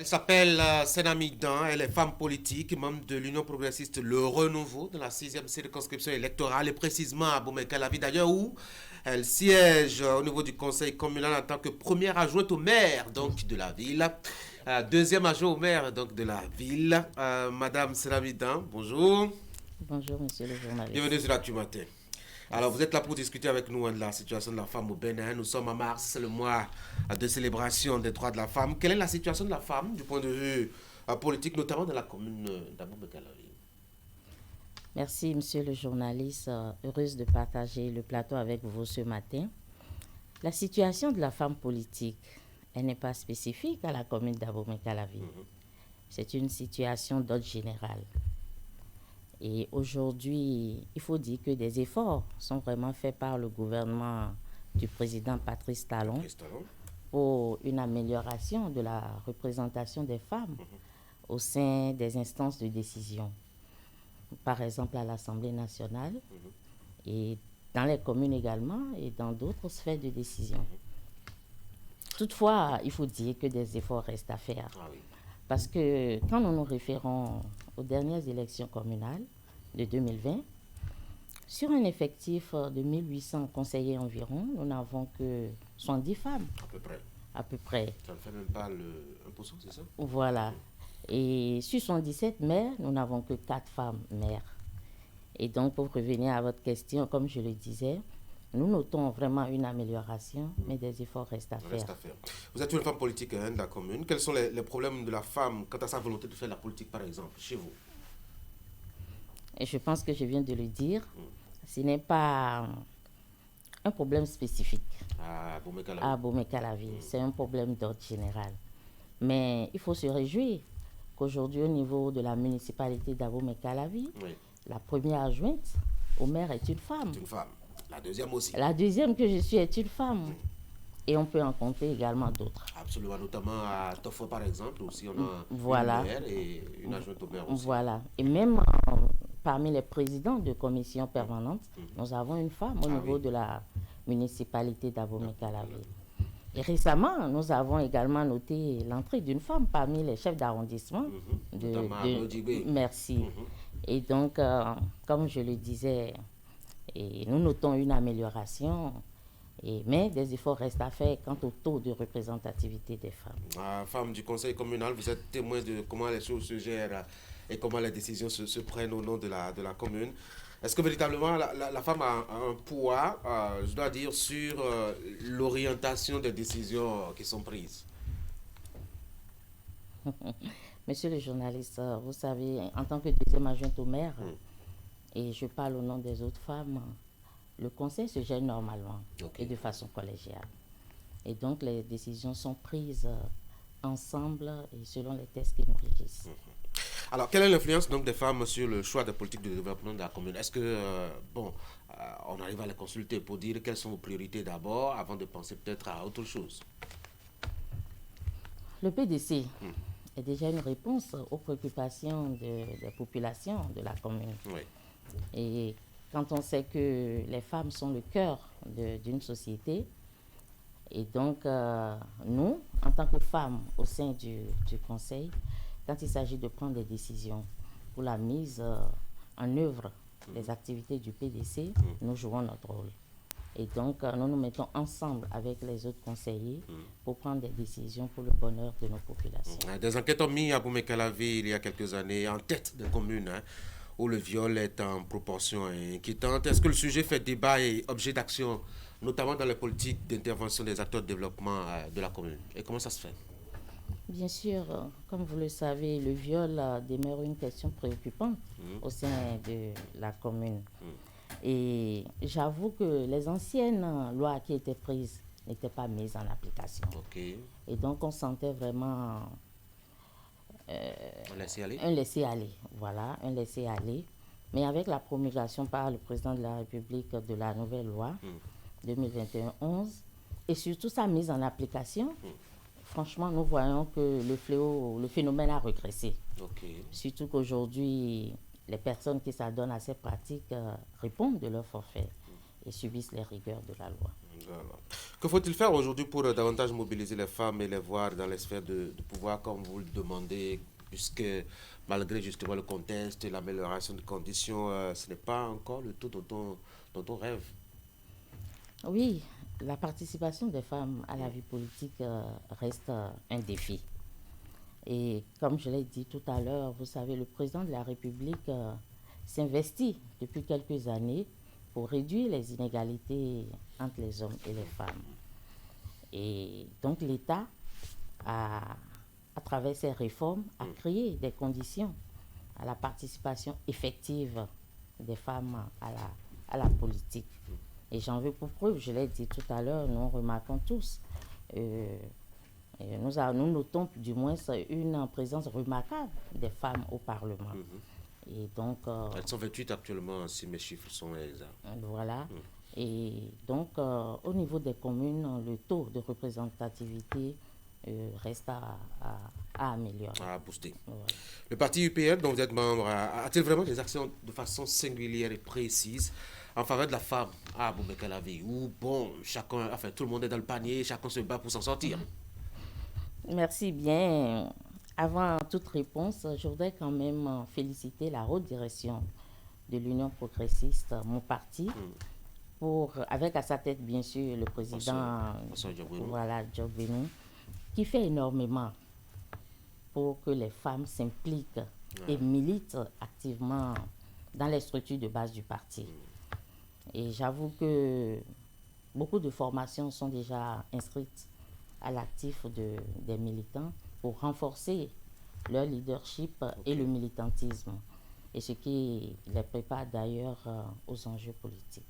Elle s'appelle Senamidan, elle est femme politique, membre de l'Union progressiste Le Renouveau de la 6e circonscription électorale et précisément à Boumé-Calavi d'ailleurs où elle siège au niveau du conseil communal en tant que première adjointe au maire donc, de la ville, deuxième adjointe au maire donc, de la ville. Madame Senamidan, bonjour. Bonjour, monsieur le Bienvenue journaliste. sur l'Actu Matin. Alors, vous Merci. êtes là pour discuter avec nous de la situation de la femme au Bénin. Nous sommes en mars, c'est le mois de célébration des droits de la femme. Quelle est la situation de la femme du point de vue politique, notamment dans la commune d'Abou-Bekalavi? Merci, monsieur le journaliste. Heureuse de partager le plateau avec vous ce matin. La situation de la femme politique, elle n'est pas spécifique à la commune d'Abomey-Calavi. C'est une situation d'ordre général. Et aujourd'hui, il faut dire que des efforts sont vraiment faits par le gouvernement du président Patrice Talon pour une amélioration de la représentation des femmes au sein des instances de décision. Par exemple à l'Assemblée nationale et dans les communes également et dans d'autres sphères de décision. Toutefois, il faut dire que des efforts restent à faire. Ah oui. Parce que quand nous nous référons aux dernières élections communales de 2020, sur un effectif de 1800 conseillers environ, nous n'avons que 70 femmes. À peu près. À peu près. Ça ne fait même pas le 1%, c'est ça? Voilà. Et sur 77 maires, nous n'avons que 4 femmes maires. Et donc, pour revenir à votre question, comme je le disais, nous notons vraiment une amélioration, mais des efforts restent à faire. Vous êtes une femme politique de la commune. Quels sont les problèmes de la femme quant à sa volonté de faire la politique, par exemple, chez vous? Et je pense que je viens de le dire. Ce n'est pas un problème spécifique À Boumé-Calavi. à Boumé-Calavi. C'est un problème d'ordre général. Mais il faut se réjouir qu'aujourd'hui, au niveau de la municipalité d'Abomey-Calavi, la première adjointe au maire est une femme. C'est une femme. La deuxième aussi. La deuxième que je suis est une femme. Et on peut en compter également d'autres. Absolument, notamment à Tofo par exemple, aussi on a Voilà. une maire et une adjointe au maire aussi. Voilà. Et même parmi les présidents de commissions permanentes, nous avons une femme au niveau de la municipalité d'Abomey-Calavi. Et récemment, nous avons également noté l'entrée d'une femme parmi les chefs d'arrondissement. Merci. Et donc, comme je le disais, nous notons une amélioration, mais des efforts restent à faire quant au taux de représentativité des femmes. Femme du conseil communal, vous êtes témoin de comment les choses se gèrent et comment les décisions se prennent au nom de la commune. Est-ce que véritablement la femme a un poids, je dois dire, sur l'orientation des décisions qui sont prises? Monsieur le journaliste, vous savez, en tant que deuxième adjointe au maire, et je parle au nom des autres femmes, le conseil se gère normalement et de façon collégiale. Et donc les décisions sont prises ensemble et selon les tests qui nous régissent. Alors, quelle est l'influence donc des femmes sur le choix des politiques de développement de la commune? Est-ce que, on arrive à les consulter pour dire quelles sont vos priorités d'abord avant de penser peut-être à autre chose? Le PDC est déjà une réponse aux préoccupations des populations de la commune. Oui. Et quand on sait que les femmes sont le cœur d'une société, et donc nous, en tant que femmes au sein du conseil, quand il s'agit de prendre des décisions pour la mise en œuvre des activités du PDC, nous jouons notre rôle. Et donc, nous nous mettons ensemble avec les autres conseillers pour prendre des décisions pour le bonheur de nos populations. Des enquêtes ont mis à Boumé-Calavi il y a quelques années en tête des communes où le viol est en proportion inquiétante. Est-ce que le sujet fait débat et objet d'action, notamment dans les politiques d'intervention des acteurs de développement de la commune? Et comment ça se fait? Bien sûr, comme vous le savez, le viol demeure une question préoccupante au sein de la commune. Et j'avoue que les anciennes lois qui étaient prises n'étaient pas mises en application. Et donc on sentait vraiment un laisser-aller. Voilà, un laisser-aller. Mais avec la promulgation par le président de la République de la nouvelle loi 2021-11 et surtout sa mise en application, franchement, nous voyons que le phénomène a régressé. Surtout qu'aujourd'hui, les personnes qui s'adonnent à ces pratiques répondent de leur forfait et subissent les rigueurs de la loi. Voilà. Que faut-il faire aujourd'hui pour davantage mobiliser les femmes et les voir dans les sphères de pouvoir, comme vous le demandez, puisque malgré justement le contexte et l'amélioration des conditions, ce n'est pas encore le taux dont on rêve. Oui, la participation des femmes à la vie politique reste un défi. Et comme je l'ai dit tout à l'heure, vous savez, le président de la République s'investit depuis quelques années pour réduire les inégalités entre les hommes et les femmes. Et donc l'État, à travers ces réformes, a créé des conditions à la participation effective des femmes à la politique. Et j'en veux pour preuve, je l'ai dit tout à l'heure, nous remarquons tous, nous notons du moins une présence remarquable des femmes au Parlement. Et donc, Elles sont 28 actuellement, si mes chiffres sont exacts. voilà. Et donc, au niveau des communes, le taux de représentativité reste à améliorer. À booster. Voilà. Le parti UPL dont vous êtes membre a-t-il vraiment des actions de façon singulière et précise en faveur de la femme à Boumé-Calavi, où bon, chacun, enfin tout le monde est dans le panier, chacun se bat pour s'en sortir? Merci bien. Avant toute réponse, je voudrais quand même féliciter la haute direction de l'Union progressiste, mon parti, avec à sa tête bien sûr le président voilà, Diogbenou, qui fait énormément pour que les femmes s'impliquent et militent activement dans les structures de base du parti. Et j'avoue que beaucoup de formations sont déjà inscrites à l'actif des militants pour renforcer leur leadership et le militantisme, et ce qui les prépare d'ailleurs aux enjeux politiques.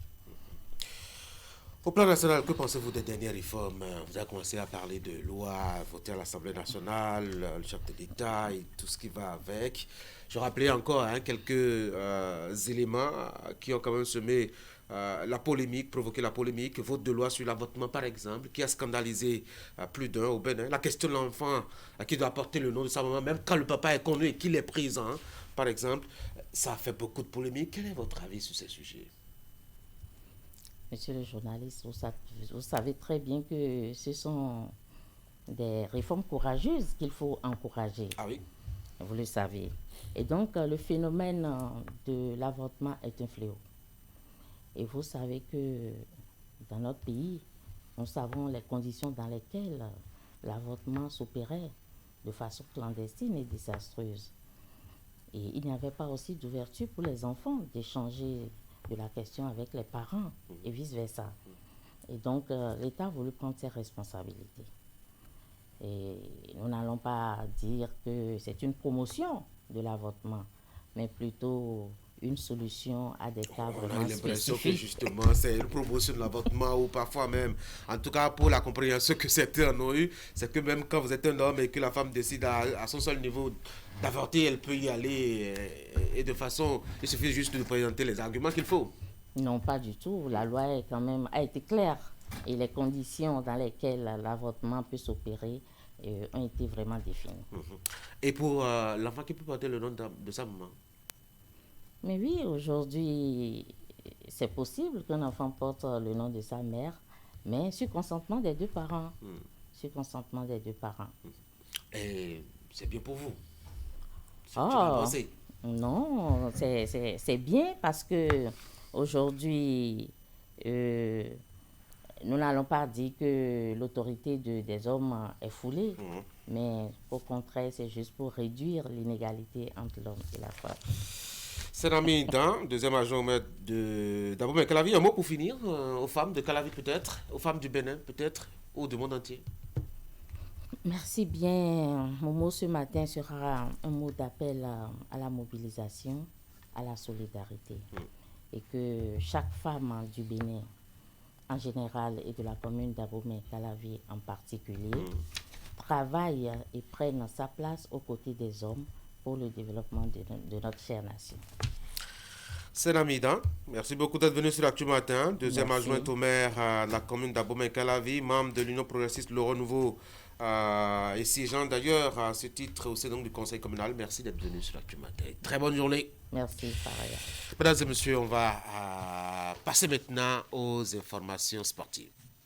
Au plan national, que pensez-vous des dernières réformes? Vous avez commencé à parler de lois votées à l'Assemblée nationale, le chef de l'État et tout ce qui va avec. Je rappelais encore quelques éléments qui ont quand même semé la polémique, provoqué la polémique. Vote de loi sur l'avortement, par exemple, qui a scandalisé plus d'un au Bénin. La question de l'enfant qui doit porter le nom de sa maman, même quand le papa est connu et qu'il est présent, par exemple, ça a fait beaucoup de polémiques. Quel est votre avis sur ces sujets? Monsieur le journaliste, vous savez très bien que ce sont des réformes courageuses qu'il faut encourager. Ah oui? Vous le savez. Et donc, le phénomène de l'avortement est un fléau. Et vous savez que dans notre pays, nous savons les conditions dans lesquelles l'avortement s'opérait de façon clandestine et désastreuse. Et il n'y avait pas aussi d'ouverture pour les enfants d'échanger de la question avec les parents et vice-versa. Et donc, l'État a voulu prendre ses responsabilités. Et nous n'allons pas dire que c'est une promotion de l'avortement, mais plutôt une solution à des cas vraiment On a l'impression que spécifiques. justement c'est une promotion de l'avortement ou parfois même, en tout cas pour la compréhension que certains en ont eu, c'est que même quand vous êtes un homme et que la femme décide à son seul niveau d'avorter, elle peut y aller et de façon, il suffit juste de présenter les arguments qu'il faut. Non, pas du tout. La loi a été claire et les conditions dans lesquelles l'avortement peut s'opérer ont été vraiment définies. Et pour l'enfant qui peut porter le nom de sa maman? Mais oui, aujourd'hui, c'est possible qu'un enfant porte le nom de sa mère, mais sur consentement des deux parents. Sur consentement des deux parents. Et c'est bien pour vous. C'est Oh, une avancée. non, c'est bien parce que aujourd'hui, nous n'allons pas dire que l'autorité des hommes est foulée, mais au contraire, c'est juste pour réduire l'inégalité entre l'homme et la femme. C'est l'ami Dan, deuxième adjoint au maire d'Abomey Calavi. Un mot pour finir aux femmes de Calavi peut-être, aux femmes du Bénin peut-être, ou du monde entier. Merci bien. Mon mot ce matin sera un mot d'appel à la mobilisation, à la solidarité. Et que chaque femme du Bénin, en général, et de la commune d'Abomey Calavi en particulier, travaille et prenne sa place aux côtés des hommes pour le développement de notre chère nation. C'est l'Amidan. Merci beaucoup d'être venu sur l'Actu Matin. Deuxième Merci. adjointe au maire à la commune d'Abomey Calavi, membre de l'Union progressiste Le Renouveau et siégeant d'ailleurs à ce titre au sein du conseil communal. Merci d'être venu sur l'Actu Matin. Très bonne journée. Merci, par ailleurs. Mesdames et messieurs, on va passer maintenant aux informations sportives.